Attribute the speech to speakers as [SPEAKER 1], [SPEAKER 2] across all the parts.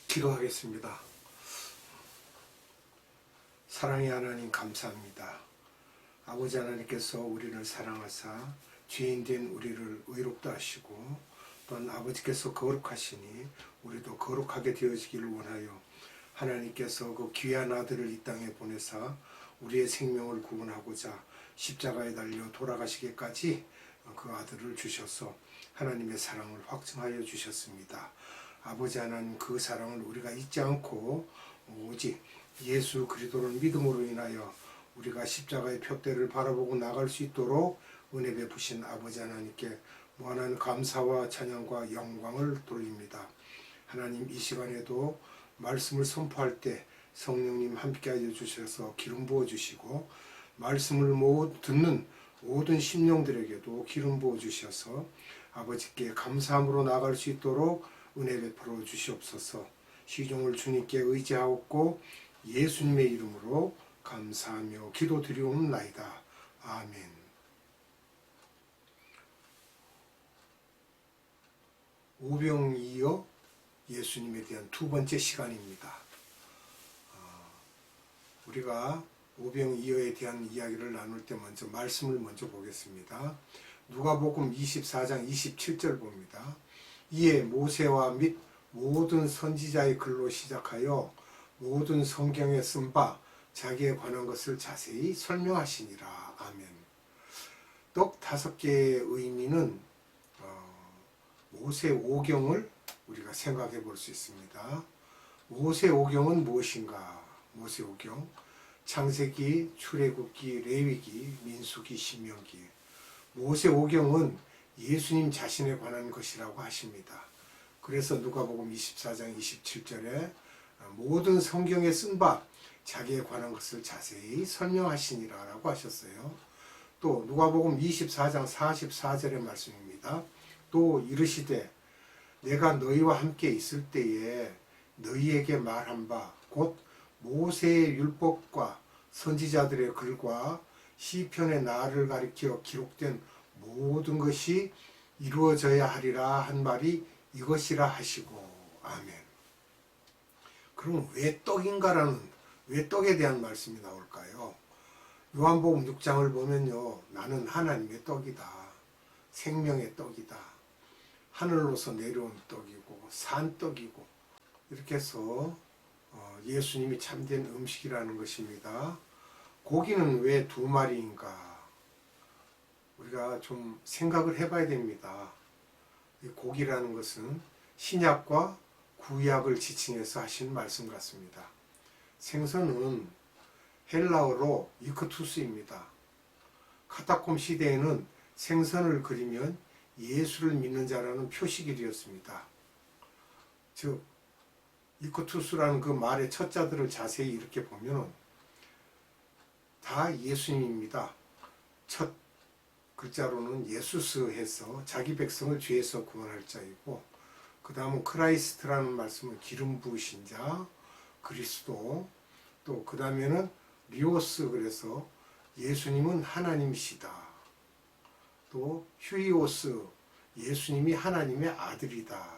[SPEAKER 1] 기도하겠습니다. 사랑의 하나님 감사합니다. 아버지 하나님께서 우리를 사랑하사 죄인된 우리를 의롭다 하시고 또한 아버지께서 거룩하시니 우리도 거룩하게 되어지기를 원하여 하나님께서 그 귀한 아들을 이 땅에 보내사 우리의 생명을 구원하고자 십자가에 달려 돌아가시기까지 그 아들을 주셔서 하나님의 사랑을 확증하여 주셨습니다. 아버지 하나님, 그 사랑을 우리가 잊지 않고 오직 예수 그리스도를 믿음으로 인하여 우리가 십자가의 표대를 바라보고 나갈 수 있도록 은혜 베푸신 아버지 하나님께 무한한 감사와 찬양과 영광을 돌립니다. 하나님, 이 시간에도 말씀을 선포할 때 성령님 함께하여 주셔서 기름 부어 주시고 말씀을 듣는 모든 심령들에게도 기름 부어 주셔서 아버지께 감사함으로 나아갈 수 있도록 은혜 베풀어 주시옵소서. 시종을 주님께 의지하옵고 예수님의 이름으로 감사하며 기도드리옵나이다. 아멘. 오병이어 예수님에 대한 두 번째 시간입니다. 우리가 오병이어에 대한 이야기를 나눌 때 먼저 말씀을 보겠습니다. 누가복음 24장 27절 봅니다. 이에 모세와 및 모든 선지자의 글로 시작하여 모든 성경에 쓴 바 자기에 관한 것을 자세히 설명하시니라. 아멘. 떡 5개의 의미는 모세오경을 우리가 생각해 볼 수 있습니다. 모세오경은 무엇인가? 모세오경, 창세기, 출애굽기, 레위기, 민수기, 신명기. 모세오경은 예수님 자신에 관한 것이라고 하십니다. 그래서 누가복음 24장 27절에 모든 성경에 쓴 바 자기에 관한 것을 자세히 설명하시니라 라고 하셨어요. 또 누가복음 24장 44절의 말씀입니다. 또 이르시되 내가 너희와 함께 있을 때에 너희에게 말한 바 곧 모세의 율법과 선지자들의 글과 시편의 나를 가리켜 기록된 모든 것이 이루어져야 하리라 한 말이 이것이라 하시고. 아멘. 그럼 왜 떡인가라는, 왜 떡에 대한 말씀이 나올까요? 요한복음 6장을 보면요, 나는 하나님의 떡이다, 생명의 떡이다, 하늘로서 내려온 떡이고 산떡이고, 이렇게 해서 예수님이 참된 음식이라는 것입니다. 고기는 왜 2마리인가? 우리가 좀 생각을 해봐야 됩니다. 이 고기라는 것은 신약과 구약을 지칭해서 하신 말씀 같습니다. 생선은 헬라어로 이크투스입니다. 카타콤 시대에는 생선을 그리면 예수를 믿는 자라는 표식이 되었습니다. 즉 이크투스라는 그 말의 첫자들을 자세히 이렇게 보면 다 예수님입니다. 첫 글자로는 예수스 해서 자기 백성을 죄에서 구원할 자이고, 그 다음은 크라이스트라는 말씀은 기름 부으신 자, 그리스도, 또 그 다음에는 리오스, 그래서 예수님은 하나님이시다. 또 휴이오스, 예수님이 하나님의 아들이다.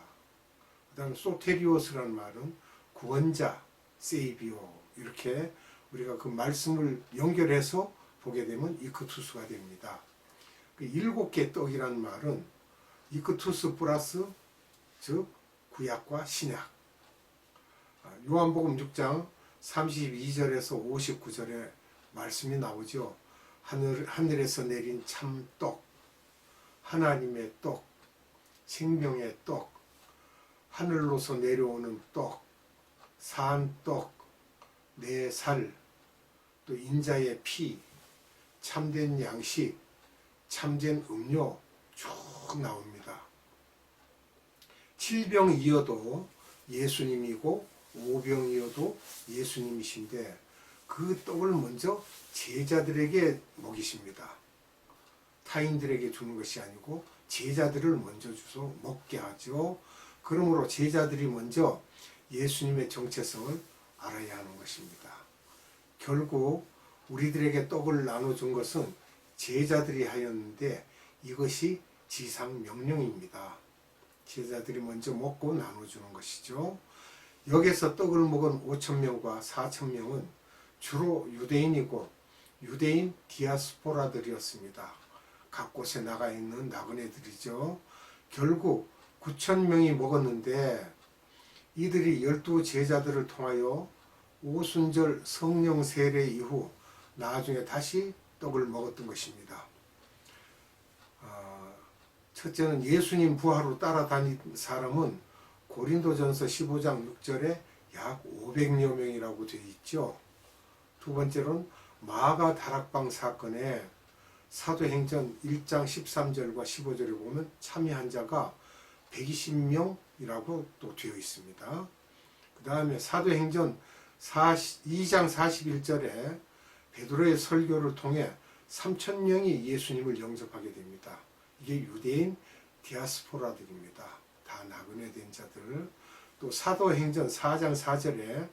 [SPEAKER 1] 그 다음 소테리오스라는 말은 구원자, 세이비오. 이렇게 우리가 그 말씀을 연결해서 보게 되면 이크투스가 됩니다. 7개 떡이라는 말은 이크투스 플러스 즉 구약과 신약. 요한복음 6장 32절에서 59절에 말씀이 나오죠. 하늘에서 내린 참떡, 하나님의 떡, 생명의 떡, 하늘로서 내려오는 떡, 산떡, 내 살, 또 인자의 피, 참된 양식, 참된 음료 쭉 나옵니다. 7병이어도 예수님이고 5병이어도 예수님이신데 그 떡을 먼저 제자들에게 먹이십니다. 타인들에게 주는 것이 아니고 제자들을 먼저 주서 먹게 하죠. 그러므로 제자들이 먼저 예수님의 정체성을 알아야 하는 것입니다. 결국 우리들에게 떡을 나눠준 것은 제자들이 하였는데 이것이 지상 명령입니다. 제자들이 먼저 먹고 나눠주는 것이죠. 여기서 떡을 먹은 5,000명과 4,000명은 주로 유대인이고 유대인 디아스포라들이었습니다. 각 곳에 나가 있는 나그네들이죠. 결국 9,000명이 먹었는데 이들이 12 제자들을 통하여 오순절 성령 세례 이후 나중에 다시 떡을 먹었던 것입니다. 첫째는 예수님 부하로 따라다닌 사람은 고린도전서 15장 6절에 약 500여 명이라고 되어 있죠. 두 번째로는 마가 다락방 사건에 사도행전 1장 13절과 15절에 보면 참여한 자가 120명이라고 또 되어 있습니다. 그 다음에 사도행전 2장 41절에 베드로의 설교를 통해 3,000명이 예수님을 영접하게 됩니다. 이게 유대인 디아스포라들입니다. 다 나그네된 자들. 또 사도행전 4장 4절에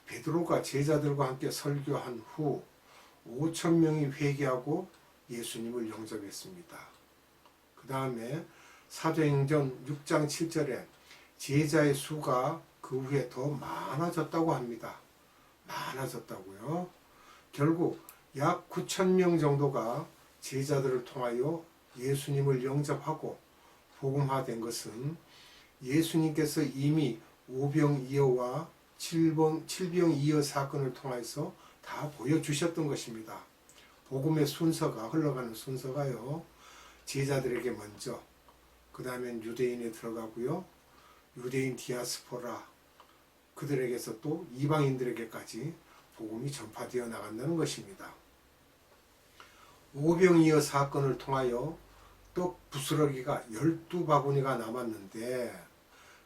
[SPEAKER 1] 베드로가 제자들과 함께 설교한 후 5,000명이 회개하고 예수님을 영접했습니다. 그 다음에 사도행전 6장 7절에 제자의 수가 그 후에 더 많아졌다고 합니다. 많아졌다고요. 결국 약 9,000명 정도가 제자들을 통하여 예수님을 영접하고 복음화된 것은 예수님께서 이미 오병이어와 칠병이어 사건을 통해서 다 보여주셨던 것입니다. 복음의 순서가 흘러가는 순서가요. 제자들에게 먼저, 그 다음엔 유대인에 들어가고요. 유대인 디아스포라, 그들에게서 또 이방인들에게까지 복음이 전파되어 나간다는 것입니다. 오병이어 사건을 통하여 떡 부스러기가 12바구니가 남았는데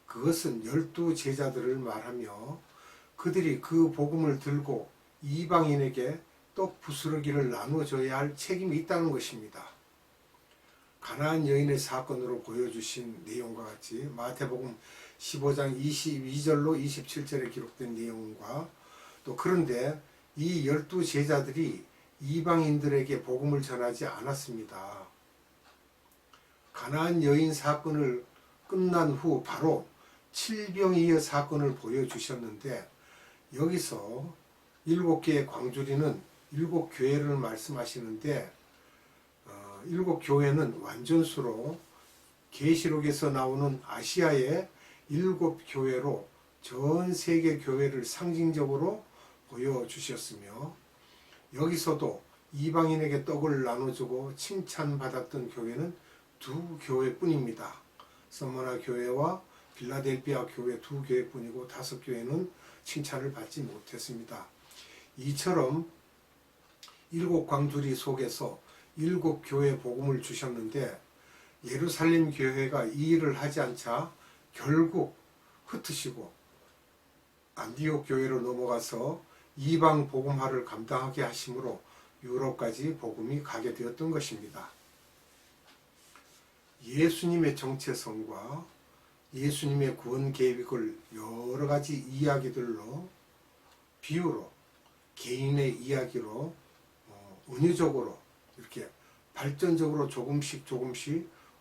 [SPEAKER 1] 그것은 12 제자들을 말하며 그들이 그 복음을 들고 이방인에게 떡 부스러기를 나눠줘야 할 책임이 있다는 것입니다. 가나안 여인의 사건으로 보여주신 내용과 같이 마태복음 15장 22절로 27절에 기록된 내용과 또 그런데 이 12 제자들이 이방인들에게 복음을 전하지 않았습니다. 가나안 여인 사건을 끝난 후 바로 칠병이어 사건을 보여주셨는데 여기서 7개의 광주리는 7교회를 말씀하시는데 7교회는 완전수로 계시록에서 나오는 아시아의 7교회로 전 세계 교회를 상징적으로 보여주셨으며 여기서도 이방인에게 떡을 나눠주고 칭찬받았던 교회는 2 교회뿐입니다. 서머나 교회와 빌라델피아 교회 2 교회뿐이고 5 교회는 칭찬을 받지 못했습니다. 이처럼 7 광주리 속에서 7 교회 복음을 주셨는데 예루살렘 교회가 이 일을 하지 않자 결국 흩으시고 안디옥 교회로 넘어가서 이방 복음화를 감당하게 하심으로 유럽까지 복음이 가게 되었던 것입니다. 예수님의 정체성과 예수님의 구원 계획을 여러 가지 이야기들로 비유로 개인의 이야기로 은유적으로 이렇게 발전적으로 조금씩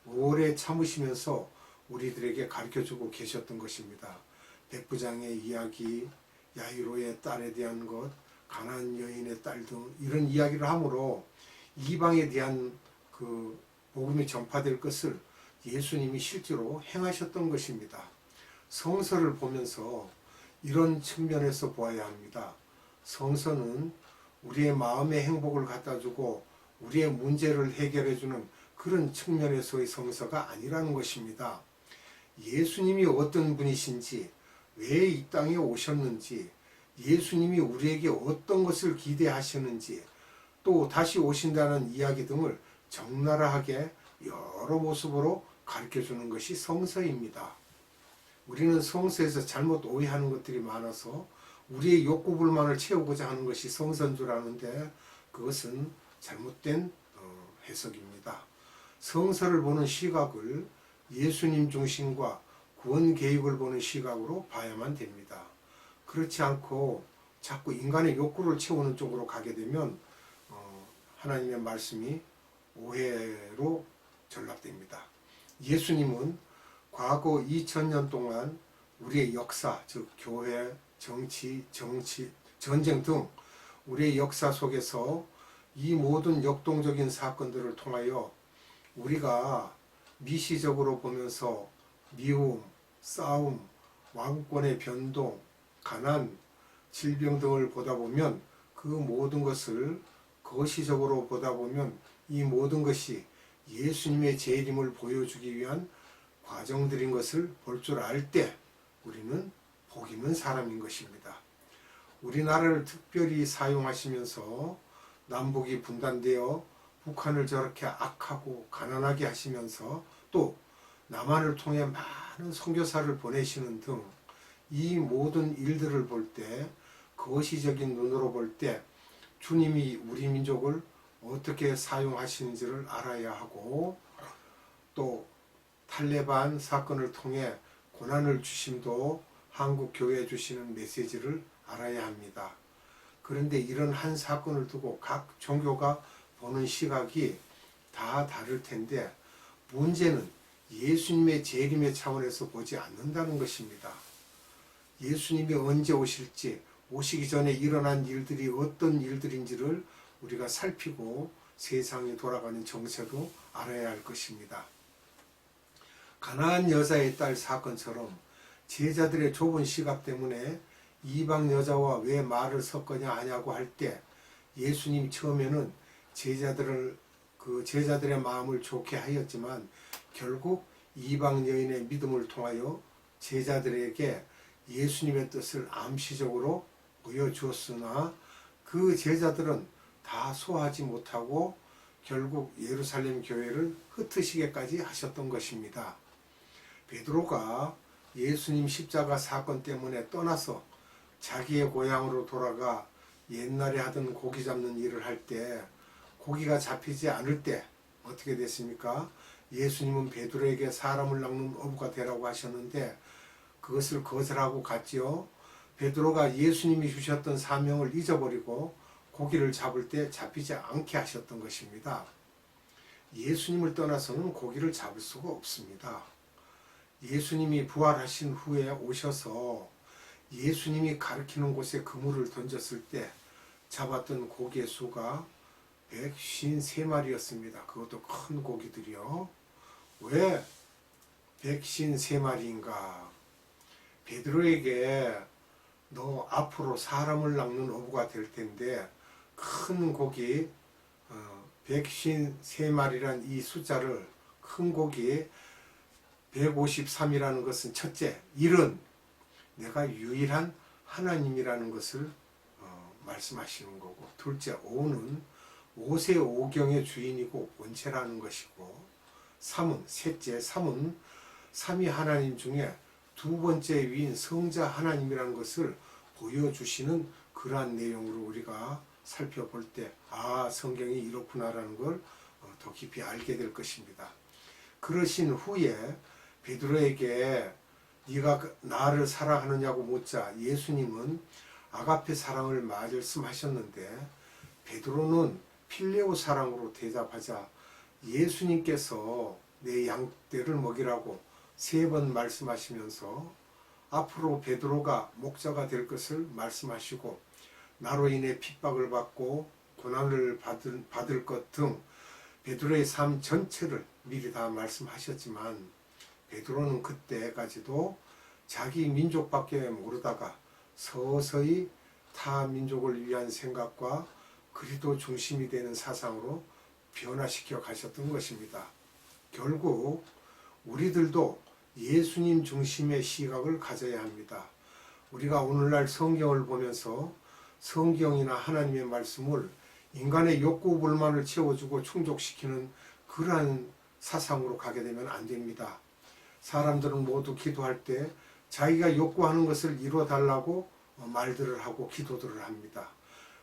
[SPEAKER 1] 오래 참으시면서 우리들에게 가르쳐주고 계셨던 것입니다. 백부장의 이야기, 야이로의 딸에 대한 것, 가나안 여인의 딸 등 이런 이야기를 함으로 이방에 대한 그 복음이 전파될 것을 예수님이 실제로 행하셨던 것입니다. 성서를 보면서 이런 측면에서 보아야 합니다. 성서는 우리의 마음의 행복을 갖다주고 우리의 문제를 해결해주는 그런 측면에서의 성서가 아니라는 것입니다. 예수님이 어떤 분이신지, 왜 이 땅에 오셨는지, 예수님이 우리에게 어떤 것을 기대하시는지, 또 다시 오신다는 이야기 등을 적나라하게 여러 모습으로 가르쳐주는 것이 성서입니다. 우리는 성서에서 잘못 오해하는 것들이 많아서 우리의 욕구 불만을 채우고자 하는 것이 성서인 줄 아는데 그것은 잘못된 해석입니다. 성서를 보는 시각을 예수님 중심과 구원 계획을 보는 시각으로 봐야만 됩니다. 그렇지 않고 자꾸 인간의 욕구를 채우는 쪽으로 가게 되면 하나님의 말씀이 오해로 전락됩니다. 예수님은 과거 2000년 동안 우리의 역사, 즉 교회, 정치, 전쟁 등 우리의 역사 속에서 이 모든 역동적인 사건들을 통하여 우리가 미시적으로 보면서 미움, 싸움, 왕권의 변동, 가난, 질병 등을 보다 보면 그 모든 것을 거시적으로 보다 보면 이 모든 것이 예수님의 재림을 보여주기 위한 과정들인 것을 볼 줄 알 때 우리는 복 있는 사람인 것입니다. 우리나라를 특별히 사용하시면서 남북이 분단되어 북한을 저렇게 악하고 가난하게 하시면서 또 남한을 통해 많은 선교사를 보내시는 등 이 모든 일들을 볼 때 거시적인 눈으로 볼 때 주님이 우리 민족을 어떻게 사용하시는지를 알아야 하고 또 탈레반 사건을 통해 고난을 주심도 한국 교회에 주시는 메시지를 알아야 합니다. 그런데 이런 한 사건을 두고 각 종교가 보는 시각이 다 다를 텐데 문제는 예수님의 재림의 차원에서 보지 않는다는 것입니다. 예수님이 언제 오실지 오시기 전에 일어난 일들이 어떤 일들인지를 우리가 살피고 세상이 돌아가는 정체도 알아야 할 것입니다. 가나안 여자의 딸 사건처럼 제자들의 좁은 시각 때문에 이방 여자와 왜 말을 섞으냐 하냐고 할 때 예수님 처음에는 제자들의 마음을 좋게 하였지만 결국 이방 여인의 믿음을 통하여 제자들에게 예수님의 뜻을 암시적으로 보여주었으나 그 제자들은 다 소화하지 못하고 결국 예루살렘 교회를 흩으시게까지 하셨던 것입니다. 베드로가 예수님 십자가 사건 때문에 떠나서 자기의 고향으로 돌아가 옛날에 하던 고기 잡는 일을 할 때 고기가 잡히지 않을 때 어떻게 됐습니까? 예수님은 베드로에게 사람을 낚는 어부가 되라고 하셨는데 그것을 거절하고 갔지요. 베드로가 예수님이 주셨던 사명을 잊어버리고 고기를 잡을 때 잡히지 않게 하셨던 것입니다. 예수님을 떠나서는 고기를 잡을 수가 없습니다. 예수님이 부활하신 후에 오셔서 예수님이 가르치는 곳에 그물을 던졌을 때 잡았던 고기의 수가 153마리였습니다. 그것도 큰 고기들이요. 왜 153마리인가? 베드로에게 너 앞으로 사람을 낚는 어부가 될 텐데 큰 고기 153마리란 이 숫자를 큰 고기 153이라는 것은 첫째, 1은 내가 유일한 하나님이라는 것을 말씀하시는 거고 둘째, 5는 오세 오경의 주인이고 본체라는 것이고 3은 삼위 하나님 중에 두 번째 위인 성자 하나님이라는 것을 보여주시는 그러한 내용으로 우리가 살펴볼 때 성경이 이렇구나라는 걸 더 깊이 알게 될 것입니다. 그러신 후에 베드로에게 네가 나를 사랑하느냐고 묻자 예수님은 아가페 사랑을 말씀하셨는데 베드로는 필레오 사랑으로 대답하자 예수님께서 내 양떼를 먹이라고 3번 말씀하시면서 앞으로 베드로가 목자가 될 것을 말씀하시고 나로 인해 핍박을 받고 고난을 받을 것 등 베드로의 삶 전체를 미리 다 말씀하셨지만 베드로는 그때까지도 자기 민족밖에 모르다가 서서히 타 민족을 위한 생각과 그리스도 중심이 되는 사상으로 변화시켜 가셨던 것입니다. 결국 우리들도 예수님 중심의 시각을 가져야 합니다. 우리가 오늘날 성경을 보면서 성경이나 하나님의 말씀을 인간의 욕구 불만을 채워주고 충족시키는 그러한 사상으로 가게 되면 안 됩니다. 사람들은 모두 기도할 때 자기가 욕구하는 것을 이루어달라고 말들을 하고 기도들을 합니다.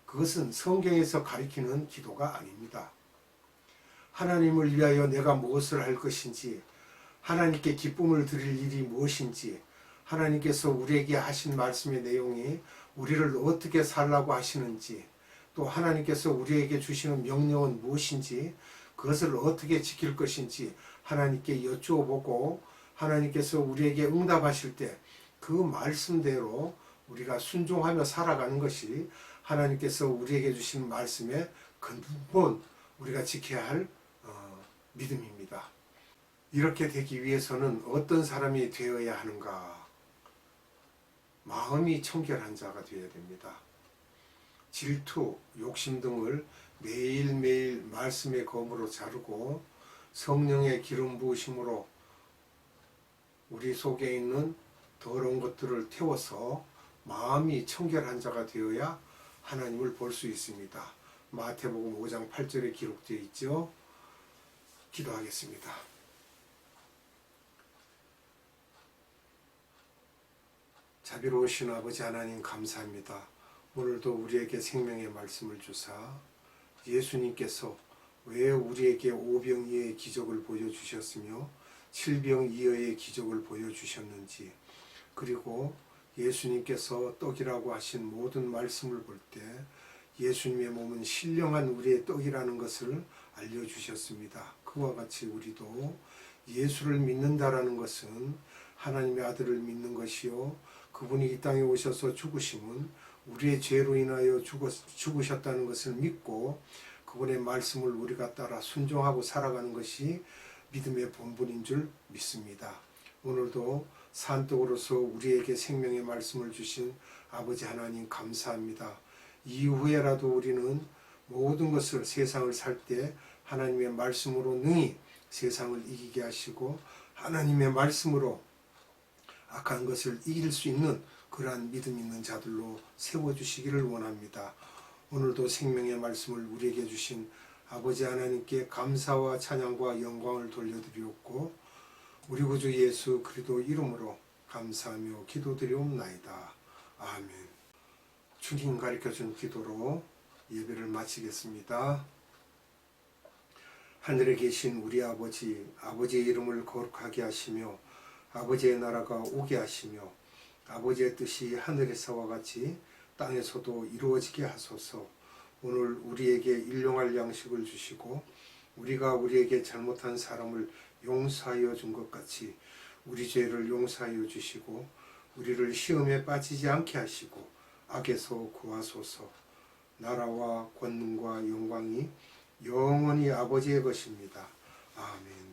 [SPEAKER 1] 그것은 성경에서 가리키는 기도가 아닙니다. 하나님을 위하여 내가 무엇을 할 것인지, 하나님께 기쁨을 드릴 일이 무엇인지, 하나님께서 우리에게 하신 말씀의 내용이 우리를 어떻게 살라고 하시는지, 또 하나님께서 우리에게 주시는 명령은 무엇인지, 그것을 어떻게 지킬 것인지 하나님께 여쭈어보고 하나님께서 우리에게 응답하실 때 그 말씀대로 우리가 순종하며 살아가는 것이 하나님께서 우리에게 주신 말씀의 근본 우리가 지켜야 할 믿음입니다. 이렇게 되기 위해서는 어떤 사람이 되어야 하는가? 마음이 청결한 자가 되어야 됩니다. 질투, 욕심 등을 매일매일 말씀의 검으로 자르고 성령의 기름 부으심으로 우리 속에 있는 더러운 것들을 태워서 마음이 청결한 자가 되어야 하나님을 볼 수 있습니다. 마태복음 5장 8절에 기록되어 있죠. 기도하겠습니다. 자비로우신 아버지 하나님 감사합니다. 오늘도 우리에게 생명의 말씀을 주사 예수님께서 왜 우리에게 오병이어의 기적을 보여주셨으며 칠병이어의 기적을 보여주셨는지, 그리고 예수님께서 떡이라고 하신 모든 말씀을 볼 때 예수님의 몸은 신령한 우리의 떡이라는 것을 알려주셨습니다. 그와 같이 우리도 예수를 믿는다라는 것은 하나님의 아들을 믿는 것이요, 그분이 이 땅에 오셔서 죽으심은 우리의 죄로 인하여 죽으셨다는 것을 믿고 그분의 말씀을 우리가 따라 순종하고 살아가는 것이 믿음의 본분인 줄 믿습니다. 오늘도 산떡으로서 우리에게 생명의 말씀을 주신 아버지 하나님 감사합니다. 이후에라도 우리는 모든 것을 세상을 살 때 하나님의 말씀으로 능히 세상을 이기게 하시고 하나님의 말씀으로 악한 것을 이길 수 있는 그러한 믿음 있는 자들로 세워주시기를 원합니다. 오늘도 생명의 말씀을 우리에게 주신 아버지 하나님께 감사와 찬양과 영광을 돌려드리옵고 우리 구주 예수 그리스도 이름으로 감사하며 기도드리옵나이다. 아멘. 주님 가르쳐준 기도로 예배를 마치겠습니다. 하늘에 계신 우리 아버지, 아버지의 이름을 거룩하게 하시며 아버지의 나라가 오게 하시며 아버지의 뜻이 하늘에서와 같이 땅에서도 이루어지게 하소서. 오늘 우리에게 일용할 양식을 주시고 우리가 우리에게 잘못한 사람을 용서하여 준 것 같이 우리 죄를 용서하여 주시고 우리를 시험에 빠지지 않게 하시고 악에서 구하소서. 나라와 권능과 영광이 영원히 아버지의 것입니다. 아멘.